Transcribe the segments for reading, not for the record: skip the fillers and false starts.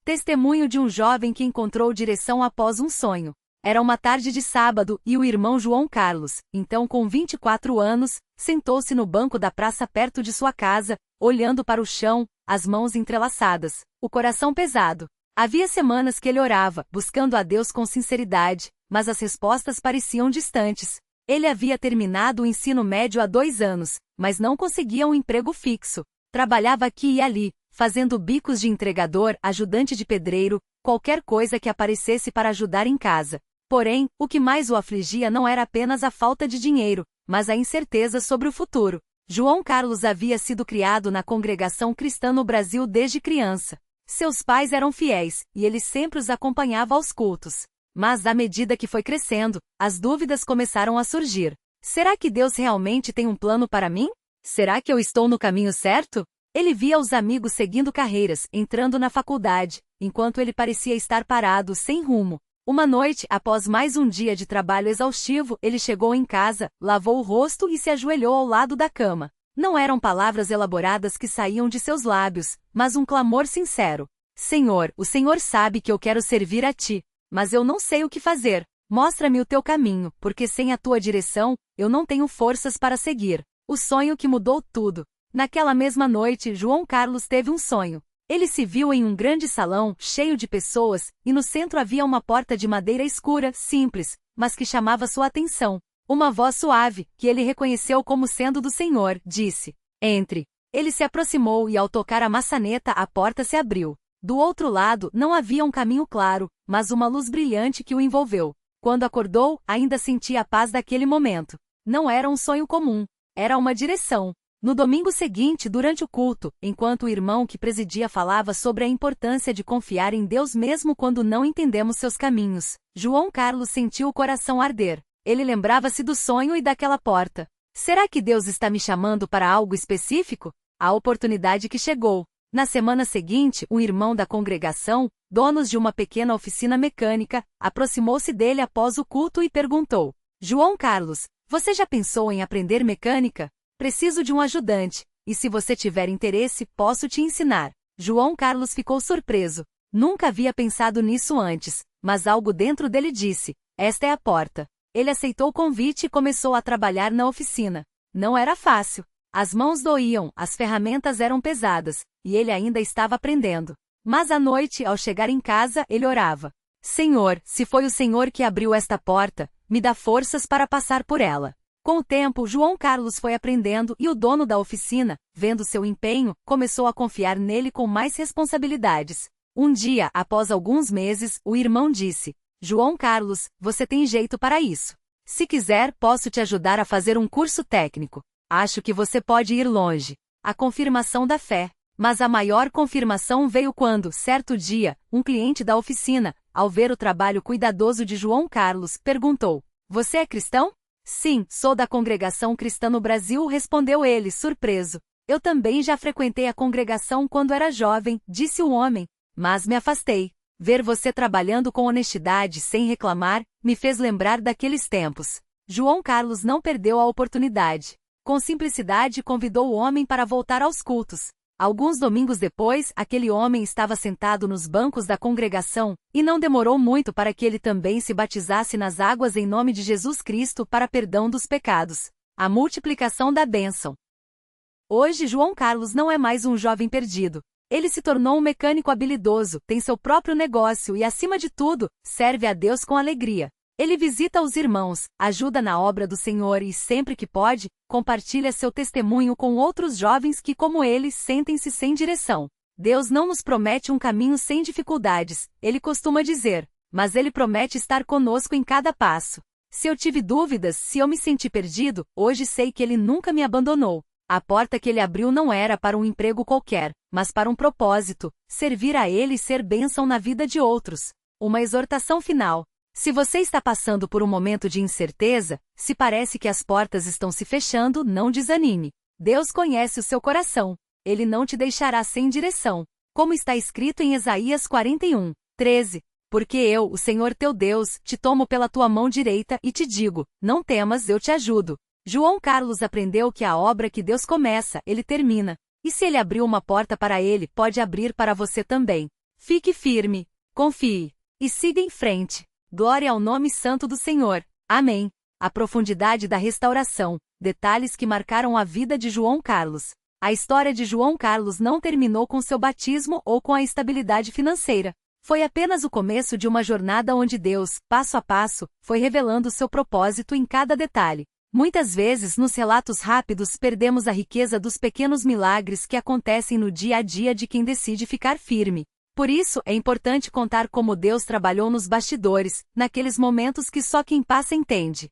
Testemunho de um jovem que encontrou direção após um sonho. Era uma tarde de sábado e o irmão João Carlos, então com 24 anos, sentou-se no banco da praça perto de sua casa, olhando para o chão, as mãos entrelaçadas, o coração pesado. Havia semanas que ele orava, buscando a Deus com sinceridade, mas as respostas pareciam distantes. Ele havia terminado o ensino médio há 2 anos, mas não conseguia um emprego fixo. Trabalhava aqui e ali, fazendo bicos de entregador, ajudante de pedreiro, qualquer coisa que aparecesse para ajudar em casa. Porém, o que mais o afligia não era apenas a falta de dinheiro, mas a incerteza sobre o futuro. João Carlos havia sido criado na congregação cristã no Brasil desde criança. Seus pais eram fiéis, e ele sempre os acompanhava aos cultos. Mas à medida que foi crescendo, as dúvidas começaram a surgir. Será que Deus realmente tem um plano para mim? Será que eu estou no caminho certo? Ele via os amigos seguindo carreiras, entrando na faculdade, enquanto ele parecia estar parado, sem rumo. Uma noite, após mais um dia de trabalho exaustivo, ele chegou em casa, lavou o rosto e se ajoelhou ao lado da cama. Não eram palavras elaboradas que saíam de seus lábios, mas um clamor sincero. Senhor, o Senhor sabe que eu quero servir a Ti, mas eu não sei o que fazer. Mostra-me o Teu caminho, porque sem a Tua direção, eu não tenho forças para seguir. O sonho que mudou tudo. Naquela mesma noite, João Carlos teve um sonho. Ele se viu em um grande salão, cheio de pessoas, e no centro havia uma porta de madeira escura, simples, mas que chamava sua atenção. Uma voz suave, que ele reconheceu como sendo do Senhor, disse: "Entre." Ele se aproximou e ao tocar a maçaneta a porta se abriu. Do outro lado não havia um caminho claro, mas uma luz brilhante que o envolveu. Quando acordou, ainda sentia a paz daquele momento. Não era um sonho comum, era uma direção. No domingo seguinte, durante o culto, enquanto o irmão que presidia falava sobre a importância de confiar em Deus mesmo quando não entendemos seus caminhos, João Carlos sentiu o coração arder. Ele lembrava-se do sonho e daquela porta. Será que Deus está me chamando para algo específico? A oportunidade que chegou. Na semana seguinte, um irmão da congregação, dono de uma pequena oficina mecânica, aproximou-se dele após o culto e perguntou: "João Carlos, você já pensou em aprender mecânica? Preciso de um ajudante, e se você tiver interesse, posso te ensinar." João Carlos ficou surpreso. Nunca havia pensado nisso antes, mas algo dentro dele disse: "Esta é a porta." Ele aceitou o convite e começou a trabalhar na oficina. Não era fácil. As mãos doíam, as ferramentas eram pesadas, e ele ainda estava aprendendo. Mas à noite, ao chegar em casa, ele orava: "Senhor, se foi o Senhor que abriu esta porta, me dá forças para passar por ela." Com o tempo, João Carlos foi aprendendo e o dono da oficina, vendo seu empenho, começou a confiar nele com mais responsabilidades. Um dia, após alguns meses, o irmão disse: "João Carlos, você tem jeito para isso. Se quiser, posso te ajudar a fazer um curso técnico. Acho que você pode ir longe." A confirmação da fé. Mas a maior confirmação veio quando, certo dia, um cliente da oficina, ao ver o trabalho cuidadoso de João Carlos, perguntou: "Você é cristão?" "Sim, sou da congregação cristã no Brasil", respondeu ele, surpreso. "Eu também já frequentei a congregação quando era jovem", disse o homem, "mas me afastei. Ver você trabalhando com honestidade sem reclamar, me fez lembrar daqueles tempos." João Carlos não perdeu a oportunidade. Com simplicidade convidou o homem para voltar aos cultos. Alguns domingos depois, aquele homem estava sentado nos bancos da congregação, e não demorou muito para que ele também se batizasse nas águas em nome de Jesus Cristo para perdão dos pecados. A multiplicação da bênção. Hoje João Carlos não é mais um jovem perdido. Ele se tornou um mecânico habilidoso, tem seu próprio negócio e, acima de tudo, serve a Deus com alegria. Ele visita os irmãos, ajuda na obra do Senhor e, sempre que pode, compartilha seu testemunho com outros jovens que, como ele, sentem-se sem direção. Deus não nos promete um caminho sem dificuldades, ele costuma dizer, mas ele promete estar conosco em cada passo. Se eu tive dúvidas, se eu me senti perdido, hoje sei que ele nunca me abandonou. A porta que ele abriu não era para um emprego qualquer, mas para um propósito: servir a ele e ser bênção na vida de outros. Uma exortação final. Se você está passando por um momento de incerteza, se parece que as portas estão se fechando, não desanime. Deus conhece o seu coração. Ele não te deixará sem direção. Como está escrito em Isaías 41:13. "Porque eu, o Senhor teu Deus, te tomo pela tua mão direita e te digo: não temas, eu te ajudo." João Carlos aprendeu que a obra que Deus começa, ele termina. E se ele abriu uma porta para ele, pode abrir para você também. Fique firme, confie e siga em frente. Glória ao nome santo do Senhor. Amém. A profundidade da restauração, detalhes que marcaram a vida de João Carlos. A história de João Carlos não terminou com seu batismo ou com a estabilidade financeira. Foi apenas o começo de uma jornada onde Deus, passo a passo, foi revelando seu propósito em cada detalhe. Muitas vezes, nos relatos rápidos, perdemos a riqueza dos pequenos milagres que acontecem no dia a dia de quem decide ficar firme. Por isso, é importante contar como Deus trabalhou nos bastidores, naqueles momentos que só quem passa entende.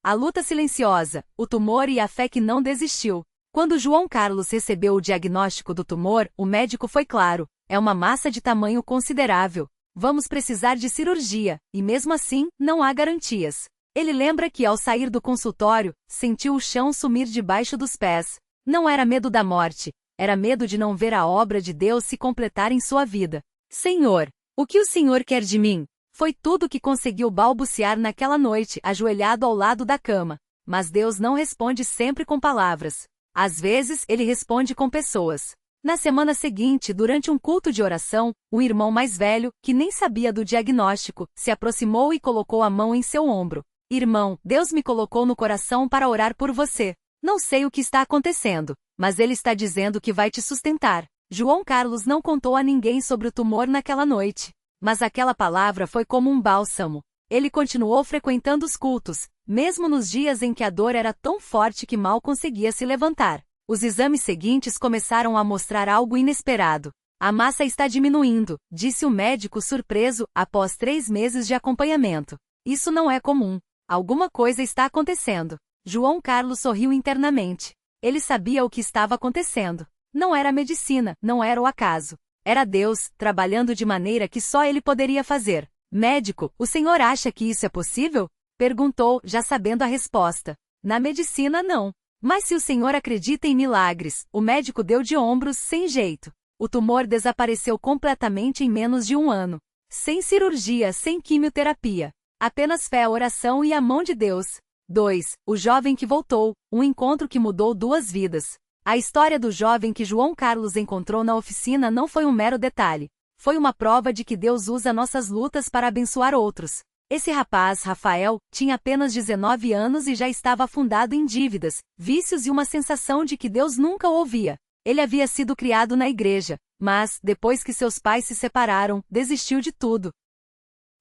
A luta silenciosa, o tumor e a fé que não desistiu. Quando João Carlos recebeu o diagnóstico do tumor, o médico foi claro: é uma massa de tamanho considerável. Vamos precisar de cirurgia, e mesmo assim, não há garantias. Ele lembra que, ao sair do consultório, sentiu o chão sumir debaixo dos pés. Não era medo da morte, era medo de não ver a obra de Deus se completar em sua vida. Senhor, o que o Senhor quer de mim? Foi tudo que conseguiu balbuciar naquela noite, ajoelhado ao lado da cama. Mas Deus não responde sempre com palavras. Às vezes, ele responde com pessoas. Na semana seguinte, durante um culto de oração, um irmão mais velho, que nem sabia do diagnóstico, se aproximou e colocou a mão em seu ombro. Irmão, Deus me colocou no coração para orar por você. Não sei o que está acontecendo, mas Ele está dizendo que vai te sustentar. João Carlos não contou a ninguém sobre o tumor naquela noite. Mas aquela palavra foi como um bálsamo. Ele continuou frequentando os cultos, mesmo nos dias em que a dor era tão forte que mal conseguia se levantar. Os exames seguintes começaram a mostrar algo inesperado. A massa está diminuindo, disse o médico surpreso, após 3 meses de acompanhamento. Isso não é comum. Alguma coisa está acontecendo. João Carlos sorriu internamente. Ele sabia o que estava acontecendo. Não era medicina, não era o acaso. Era Deus, trabalhando de maneira que só ele poderia fazer. Médico, o senhor acha que isso é possível? Perguntou, já sabendo a resposta. Na medicina, não. Mas se o senhor acredita em milagres, o médico deu de ombros, sem jeito. O tumor desapareceu completamente em menos de 1 ano. Sem cirurgia, sem quimioterapia. Apenas fé, oração e a mão de Deus. 2. O jovem que voltou, um encontro que mudou 2 vidas. A história do jovem que João Carlos encontrou na oficina não foi um mero detalhe. Foi uma prova de que Deus usa nossas lutas para abençoar outros. Esse rapaz, Rafael, tinha apenas 19 anos e já estava afundado em dívidas, vícios e uma sensação de que Deus nunca o ouvia. Ele havia sido criado na igreja, mas, depois que seus pais se separaram, desistiu de tudo.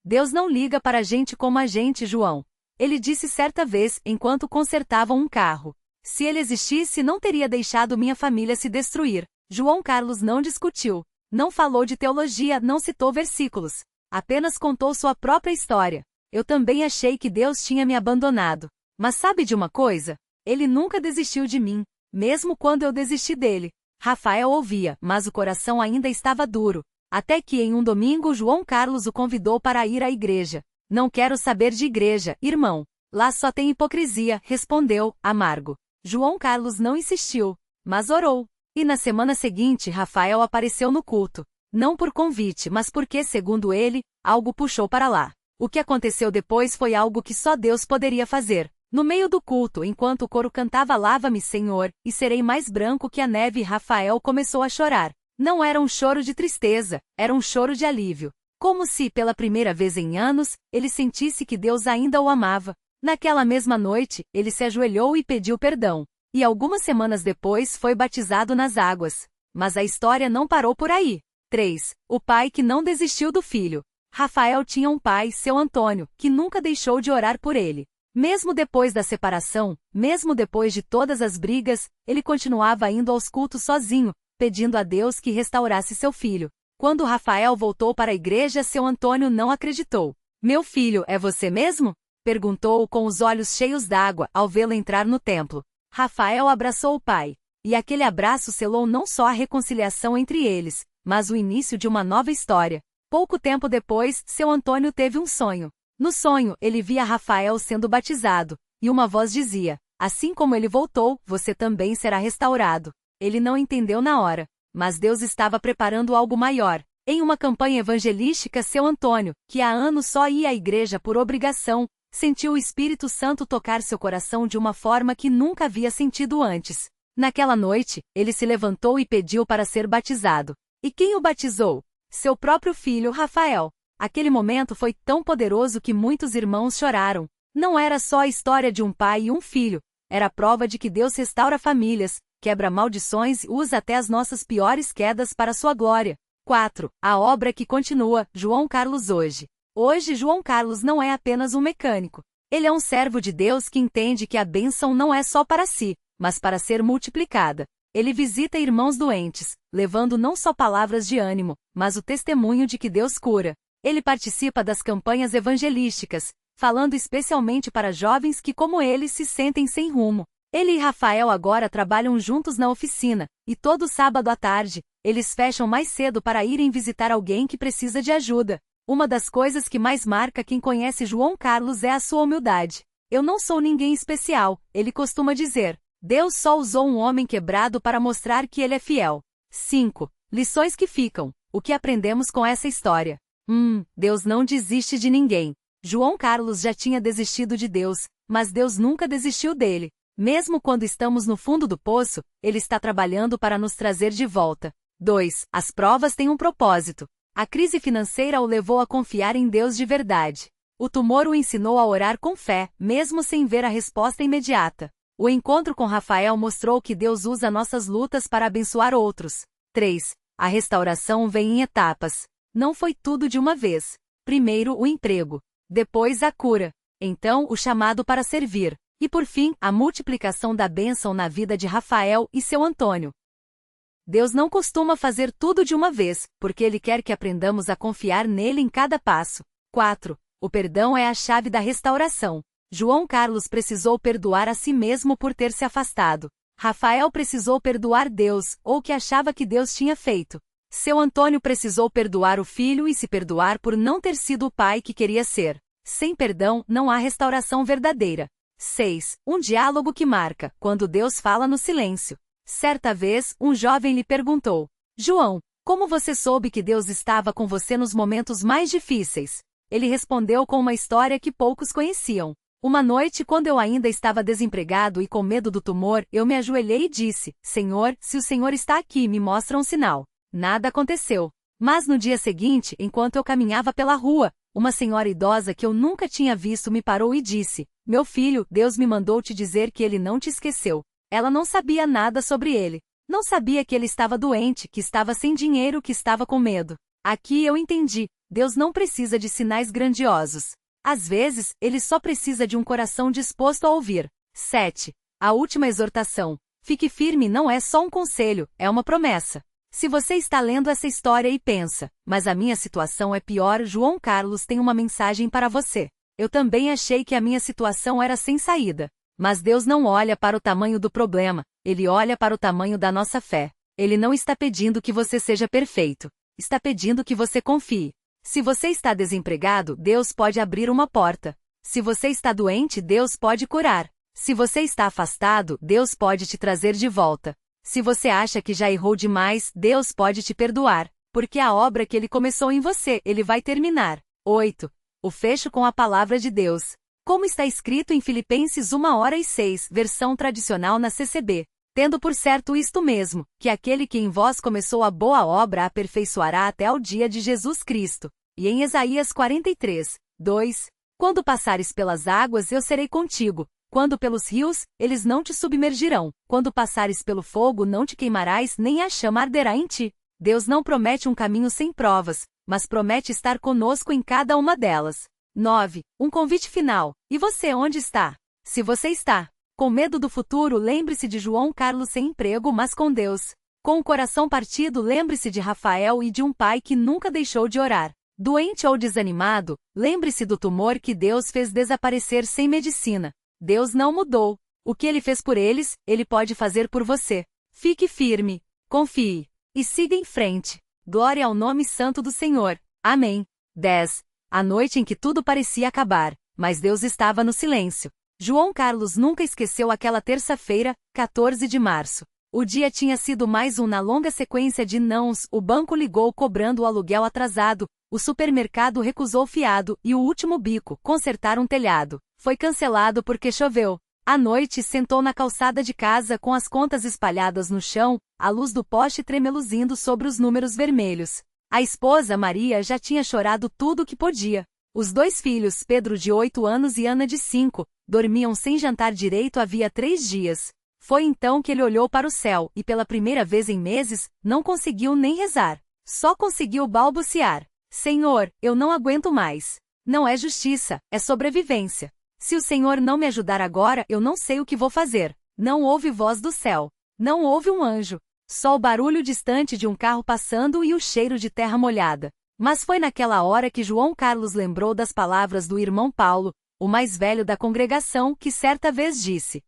Deus não liga para gente como a gente, João. Ele disse certa vez, enquanto consertavam um carro. Se ele existisse, não teria deixado minha família se destruir. João Carlos não discutiu. Não falou de teologia, não citou versículos. Apenas contou sua própria história. Eu também achei que Deus tinha me abandonado. Mas sabe de uma coisa? Ele nunca desistiu de mim, mesmo quando eu desisti dele. Rafael ouvia, mas o coração ainda estava duro. Até que em um domingo João Carlos o convidou para ir à igreja. Não quero saber de igreja, irmão. Lá só tem hipocrisia, respondeu, amargo. João Carlos não insistiu, mas orou. E na semana seguinte Rafael apareceu no culto. Não por convite, mas porque, segundo ele, algo puxou para lá. O que aconteceu depois foi algo que só Deus poderia fazer. No meio do culto, enquanto o coro cantava Lava-me, Senhor, e serei mais branco que a neve, Rafael começou a chorar. Não era um choro de tristeza, era um choro de alívio. Como se, pela primeira vez em anos, ele sentisse que Deus ainda o amava. Naquela mesma noite, ele se ajoelhou e pediu perdão. E algumas semanas depois foi batizado nas águas. Mas a história não parou por aí. 3. O pai que não desistiu do filho. Rafael tinha um pai, seu Antônio, que nunca deixou de orar por ele. Mesmo depois da separação, mesmo depois de todas as brigas, ele continuava indo aos cultos sozinho, pedindo a Deus que restaurasse seu filho. Quando Rafael voltou para a igreja, seu Antônio não acreditou. Meu filho, é você mesmo? Perguntou com os olhos cheios d'água ao vê-lo entrar no templo. Rafael abraçou o pai. E aquele abraço selou não só a reconciliação entre eles, mas o início de uma nova história. Pouco tempo depois, seu Antônio teve um sonho. No sonho, ele via Rafael sendo batizado, e uma voz dizia: assim como ele voltou, você também será restaurado. Ele não entendeu na hora, mas Deus estava preparando algo maior. Em uma campanha evangelística, seu Antônio, que há anos só ia à igreja por obrigação, sentiu o Espírito Santo tocar seu coração de uma forma que nunca havia sentido antes. Naquela noite, ele se levantou e pediu para ser batizado. E quem o batizou? seu próprio filho, Rafael. Aquele momento foi tão poderoso que muitos irmãos choraram. Não era só a história de um pai e um filho, era a prova de que Deus restaura famílias, quebra maldições e usa até as nossas piores quedas para sua glória. 4. A obra que continua, João Carlos hoje. Hoje João Carlos não é apenas um mecânico. Ele é um servo de Deus que entende que a bênção não é só para si, mas para ser multiplicada. Ele visita irmãos doentes, levando não só palavras de ânimo, mas o testemunho de que Deus cura. Ele participa das campanhas evangelísticas, falando especialmente para jovens que, como ele, se sentem sem rumo. Ele e Rafael agora trabalham juntos na oficina, e todo sábado à tarde, eles fecham mais cedo para irem visitar alguém que precisa de ajuda. Uma das coisas que mais marca quem conhece João Carlos é a sua humildade. Eu não sou ninguém especial, ele costuma dizer. Deus só usou um homem quebrado para mostrar que ele é fiel. 5. Lições que ficam. O que aprendemos com essa história? Deus não desiste de ninguém. João Carlos já tinha desistido de Deus, mas Deus nunca desistiu dele. Mesmo quando estamos no fundo do poço, Ele está trabalhando para nos trazer de volta. 2. As provas têm um propósito. A crise financeira o levou a confiar em Deus de verdade. O tumor o ensinou a orar com fé, mesmo sem ver a resposta imediata. O encontro com Rafael mostrou que Deus usa nossas lutas para abençoar outros. 3. A restauração vem em etapas. Não foi tudo de uma vez. Primeiro o emprego. Depois a cura. Então o chamado para servir. E por fim, a multiplicação da bênção na vida de Rafael e seu Antônio. Deus não costuma fazer tudo de uma vez, porque Ele quer que aprendamos a confiar nele em cada passo. 4. O perdão é a chave da restauração. João Carlos precisou perdoar a si mesmo por ter se afastado. Rafael precisou perdoar Deus, ou o que achava que Deus tinha feito. Seu Antônio precisou perdoar o filho e se perdoar por não ter sido o pai que queria ser. Sem perdão, não há restauração verdadeira. 6. Um diálogo que marca, quando Deus fala no silêncio. Certa vez, um jovem lhe perguntou: João, como você soube que Deus estava com você nos momentos mais difíceis? Ele respondeu com uma história que poucos conheciam. Uma noite, quando eu ainda estava desempregado e com medo do tumor, eu me ajoelhei e disse: Senhor, se o Senhor está aqui, me mostra um sinal. Nada aconteceu. Mas no dia seguinte, enquanto eu caminhava pela rua, uma senhora idosa que eu nunca tinha visto me parou e disse: Meu filho, Deus me mandou te dizer que ele não te esqueceu. Ela não sabia nada sobre ele. Não sabia que ele estava doente, que estava sem dinheiro, que estava com medo. Aqui eu entendi. Deus não precisa de sinais grandiosos. Às vezes, ele só precisa de um coração disposto a ouvir. 7. A última exortação. Fique firme não é só um conselho, é uma promessa. Se você está lendo essa história e pensa, mas a minha situação é pior, João Carlos tem uma mensagem para você. Eu também achei que a minha situação era sem saída. Mas Deus não olha para o tamanho do problema, Ele olha para o tamanho da nossa fé. Ele não está pedindo que você seja perfeito. Está pedindo que você confie. Se você está desempregado, Deus pode abrir uma porta. Se você está doente, Deus pode curar. Se você está afastado, Deus pode te trazer de volta. Se você acha que já errou demais, Deus pode te perdoar, porque a obra que Ele começou em você, Ele vai terminar. 8. O fecho com a palavra de Deus. Como está escrito em Filipenses 1:6, versão tradicional na CCB. Tendo por certo isto mesmo, que aquele que em vós começou a boa obra a aperfeiçoará até ao dia de Jesus Cristo. E em Isaías 43:2, quando passares pelas águas eu serei contigo. Quando pelos rios, eles não te submergirão. Quando passares pelo fogo não te queimarás, nem a chama arderá em ti. Deus não promete um caminho sem provas, mas promete estar conosco em cada uma delas. 9. Um convite final. E você onde está? Se você está com medo do futuro, lembre-se de João Carlos sem emprego, mas com Deus. Com o coração partido, lembre-se de Rafael e de um pai que nunca deixou de orar. Doente ou desanimado, lembre-se do tumor que Deus fez desaparecer sem medicina. Deus não mudou. O que Ele fez por eles, Ele pode fazer por você. Fique firme, confie e siga em frente. Glória ao nome santo do Senhor. Amém. 10. A noite em que tudo parecia acabar, mas Deus estava no silêncio. João Carlos nunca esqueceu aquela terça-feira, 14 de março. O dia tinha sido mais um na longa sequência de nãos, o banco ligou cobrando o aluguel atrasado, o supermercado recusou fiado e o último bico, consertar um telhado, foi cancelado porque choveu. À noite sentou na calçada de casa com as contas espalhadas no chão, a luz do poste tremeluzindo sobre os números vermelhos. A esposa Maria já tinha chorado tudo o que podia. Os 2 filhos, Pedro de 8 anos e Ana de 5, dormiam sem jantar direito havia 3 dias. Foi então que ele olhou para o céu e pela primeira vez em meses, não conseguiu nem rezar. Só conseguiu balbuciar: Senhor, eu não aguento mais. Não é justiça, é sobrevivência. Se o Senhor não me ajudar agora, eu não sei o que vou fazer. Não houve voz do céu. Não houve um anjo. Só o barulho distante de um carro passando e o cheiro de terra molhada. Mas foi naquela hora que João Carlos lembrou das palavras do irmão Paulo, o mais velho da congregação, que certa vez disse: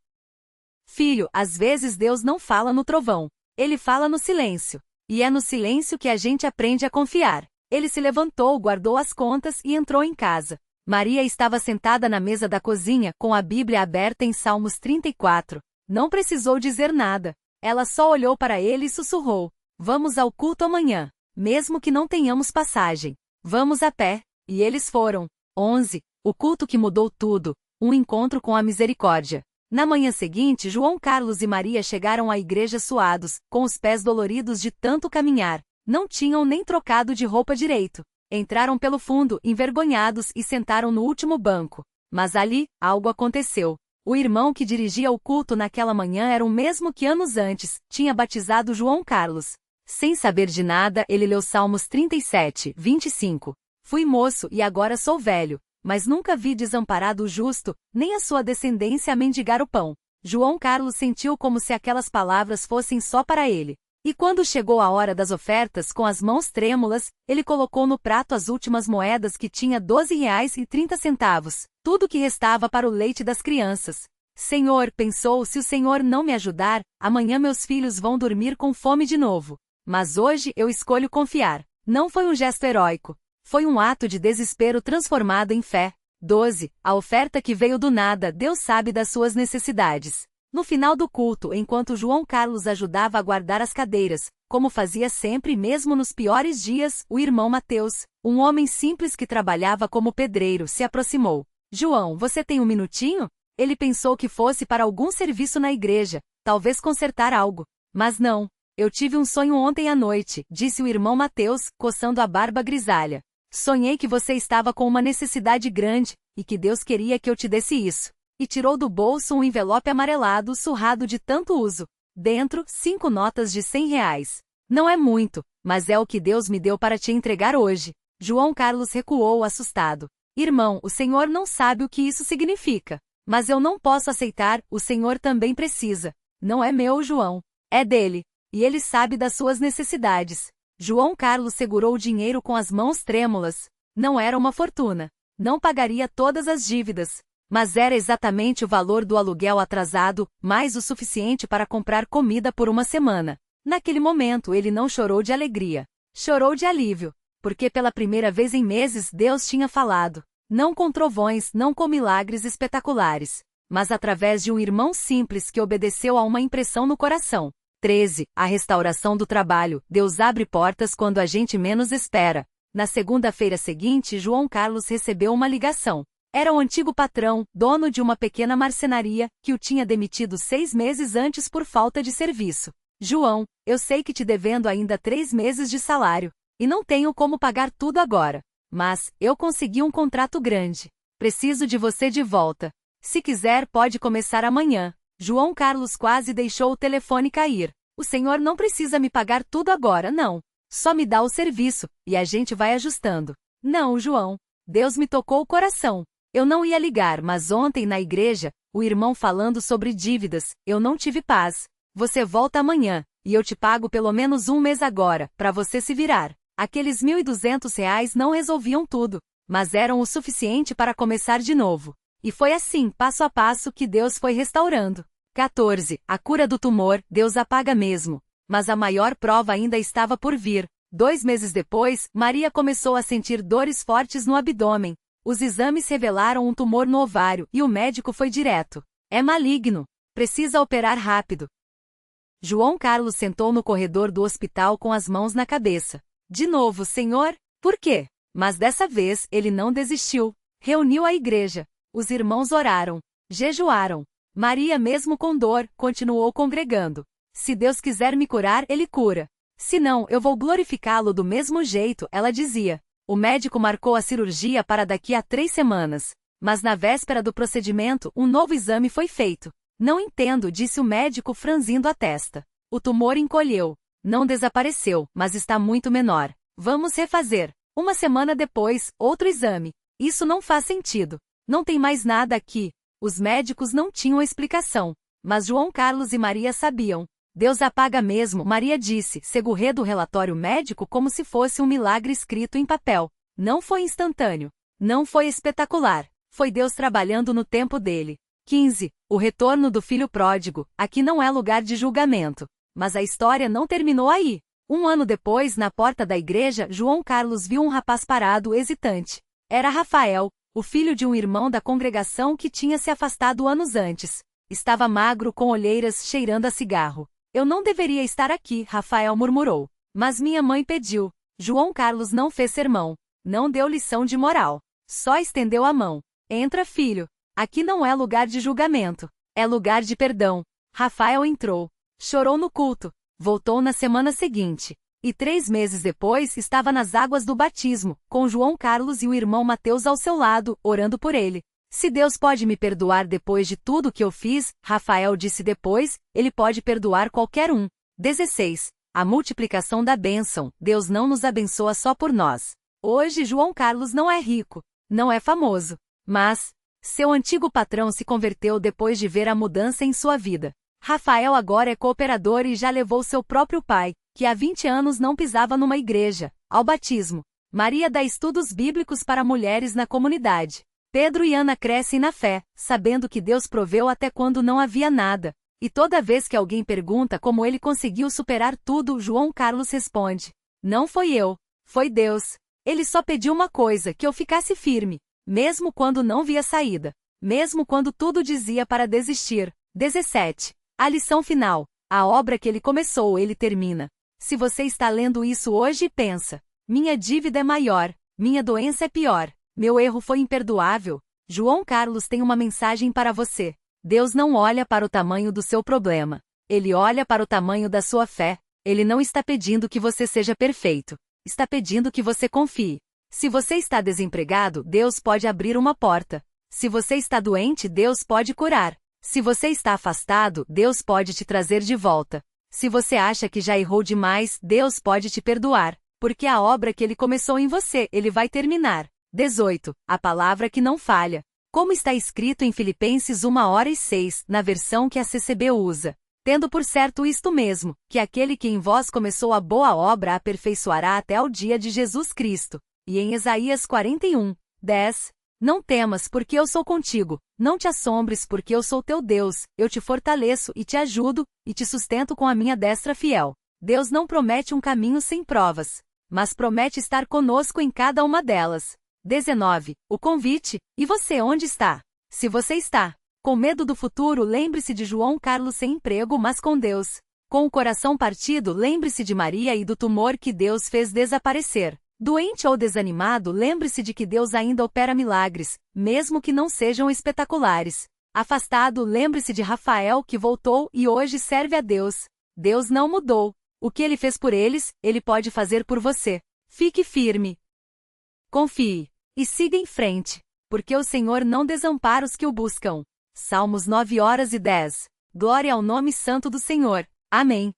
Filho, às vezes Deus não fala no trovão. Ele fala no silêncio. E é no silêncio que a gente aprende a confiar. Ele se levantou, guardou as contas e entrou em casa. Maria estava sentada na mesa da cozinha, com a Bíblia aberta em Salmos 34. Não precisou dizer nada. Ela só olhou para ele e sussurrou: Vamos ao culto amanhã, mesmo que não tenhamos passagem. Vamos a pé. E eles foram. 11. O culto que mudou tudo. Um encontro com a misericórdia. Na manhã seguinte, João Carlos e Maria chegaram à igreja suados, com os pés doloridos de tanto caminhar. Não tinham nem trocado de roupa direito. Entraram pelo fundo, envergonhados, e sentaram no último banco. Mas ali, algo aconteceu. O irmão que dirigia o culto naquela manhã era o mesmo que anos antes tinha batizado João Carlos. Sem saber de nada, ele leu Salmos 37, 25. Fui moço e agora sou velho, mas nunca vi desamparado o justo, nem a sua descendência a mendigar o pão. João Carlos sentiu como se aquelas palavras fossem só para ele. E quando chegou a hora das ofertas, com as mãos trêmulas, ele colocou no prato as últimas moedas que tinha R$ 12,30, tudo que restava para o leite das crianças. Senhor, pensou, se o Senhor não me ajudar, amanhã meus filhos vão dormir com fome de novo. Mas hoje eu escolho confiar. Não foi um gesto heróico. Foi um ato de desespero transformado em fé. 12. A oferta que veio do nada, Deus sabe das suas necessidades. No final do culto, enquanto João Carlos ajudava a guardar as cadeiras, como fazia sempre mesmo nos piores dias, o irmão Mateus, um homem simples que trabalhava como pedreiro, se aproximou. João, você tem um minutinho? Ele pensou que fosse para algum serviço na igreja, talvez consertar algo. Mas não. Eu tive um sonho ontem à noite, disse o irmão Mateus, coçando a barba grisalha. Sonhei que você estava com uma necessidade grande, e que Deus queria que eu te desse isso. E tirou do bolso um envelope amarelado surrado de tanto uso. Dentro, 5 notas de R$ 100. Não é muito, mas é o que Deus me deu para te entregar hoje. João Carlos recuou assustado. Irmão, o senhor não sabe o que isso significa. Mas eu não posso aceitar, o senhor também precisa. Não é meu, João. É dele. E ele sabe das suas necessidades. João Carlos segurou o dinheiro com as mãos trêmulas. Não era uma fortuna. Não pagaria todas as dívidas. Mas era exatamente o valor do aluguel atrasado, mais o suficiente para comprar comida por uma semana. Naquele momento ele não chorou de alegria. Chorou de alívio. Porque pela primeira vez em meses Deus tinha falado. Não com trovões, não com milagres espetaculares. Mas através de um irmão simples que obedeceu a uma impressão no coração. 13. A restauração do trabalho. Deus abre portas quando a gente menos espera. Na segunda-feira seguinte, João Carlos recebeu uma ligação. Era o antigo patrão, dono de uma pequena marcenaria, que o tinha demitido 6 meses antes por falta de serviço. João, eu sei que te devendo ainda 3 meses de salário. E não tenho como pagar tudo agora. Mas, eu consegui um contrato grande. Preciso de você de volta. Se quiser, pode começar amanhã. João Carlos quase deixou o telefone cair. O senhor não precisa me pagar tudo agora, não. Só me dá o serviço, e a gente vai ajustando. Não, João. Deus me tocou o coração. Eu não ia ligar, mas ontem na igreja, o irmão falando sobre dívidas, eu não tive paz. Você volta amanhã, e eu te pago pelo menos 1 mês agora, para você se virar. Aqueles R$ 1.200 não resolviam tudo, mas eram o suficiente para começar de novo. E foi assim, passo a passo, que Deus foi restaurando. 14. A cura do tumor, Deus apaga mesmo. Mas a maior prova ainda estava por vir. 2 meses depois, Maria começou a sentir dores fortes no abdômen. Os exames revelaram um tumor no ovário, e o médico foi direto. É maligno. Precisa operar rápido. João Carlos sentou no corredor do hospital com as mãos na cabeça. De novo, senhor? Por quê? Mas dessa vez, ele não desistiu. Reuniu a igreja. Os irmãos oraram. Jejuaram. Maria, mesmo com dor, continuou congregando. Se Deus quiser me curar, Ele cura. Se não, eu vou glorificá-lo do mesmo jeito, ela dizia. O médico marcou a cirurgia para daqui a 3 semanas. Mas na véspera do procedimento, um novo exame foi feito. Não entendo, disse o médico franzindo a testa. O tumor encolheu. Não desapareceu, mas está muito menor. Vamos refazer. Uma semana depois, outro exame. Isso não faz sentido. Não tem mais nada aqui. Os médicos não tinham explicação. Mas João Carlos e Maria sabiam. Deus apaga mesmo, Maria disse, segurando o relatório médico como se fosse um milagre escrito em papel. Não foi instantâneo. Não foi espetacular. Foi Deus trabalhando no tempo dele. 15. O retorno do filho pródigo. Aqui não é lugar de julgamento. Mas a história não terminou aí. Um ano depois, na porta da igreja, João Carlos viu um rapaz parado, hesitante. Era Rafael, o filho de um irmão da congregação que tinha se afastado anos antes. Estava magro, com olheiras, cheirando a cigarro. Eu não deveria estar aqui, Rafael murmurou. Mas minha mãe pediu. João Carlos não fez sermão. Não deu lição de moral. Só estendeu a mão. Entra, filho. Aqui não é lugar de julgamento. É lugar de perdão. Rafael entrou. Chorou no culto. Voltou na semana seguinte. E 3 meses depois estava nas águas do batismo, com João Carlos e o irmão Mateus ao seu lado, orando por ele. Se Deus pode me perdoar depois de tudo que eu fiz, Rafael disse depois, ele pode perdoar qualquer um. 16. A multiplicação da bênção. Deus não nos abençoa só por nós. Hoje João Carlos não é rico, não é famoso. Mas seu antigo patrão se converteu depois de ver a mudança em sua vida. Rafael agora é cooperador e já levou seu próprio pai, que há 20 anos não pisava numa igreja, ao batismo. Maria dá estudos bíblicos para mulheres na comunidade. Pedro e Ana crescem na fé, sabendo que Deus proveu até quando não havia nada. E toda vez que alguém pergunta como ele conseguiu superar tudo, João Carlos responde: não foi eu, foi Deus. Ele só pediu uma coisa, que eu ficasse firme, mesmo quando não via saída, mesmo quando tudo dizia para desistir. 17. A lição final. A obra que ele começou, ele termina. Se você está lendo isso hoje e pensa: minha dívida é maior, minha doença é pior, meu erro foi imperdoável, João Carlos tem uma mensagem para você. Deus não olha para o tamanho do seu problema. Ele olha para o tamanho da sua fé. Ele não está pedindo que você seja perfeito. Está pedindo que você confie. Se você está desempregado, Deus pode abrir uma porta. Se você está doente, Deus pode curar. Se você está afastado, Deus pode te trazer de volta. Se você acha que já errou demais, Deus pode te perdoar, porque a obra que ele começou em você, ele vai terminar. 18. A palavra que não falha. Como está escrito em Filipenses 1:6, na versão que a CCB usa. Tendo por certo isto mesmo, que aquele que em vós começou a boa obra aperfeiçoará até ao dia de Jesus Cristo. E em Isaías 41:10. Não temas, porque eu sou contigo. Não te assombres, porque eu sou teu Deus. Eu te fortaleço e te ajudo, e te sustento com a minha destra fiel. Deus não promete um caminho sem provas, mas promete estar conosco em cada uma delas. 19. O convite. E você onde está? Se você está com medo do futuro, lembre-se de João Carlos sem emprego, mas com Deus. Com o coração partido, lembre-se de Maria e do tumor que Deus fez desaparecer. Doente ou desanimado, lembre-se de que Deus ainda opera milagres, mesmo que não sejam espetaculares. Afastado, lembre-se de Rafael que voltou e hoje serve a Deus. Deus não mudou. O que ele fez por eles, ele pode fazer por você. Fique firme. Confie. E siga em frente, porque o Senhor não desampara os que o buscam. Salmos 9:10. Glória ao nome santo do Senhor. Amém.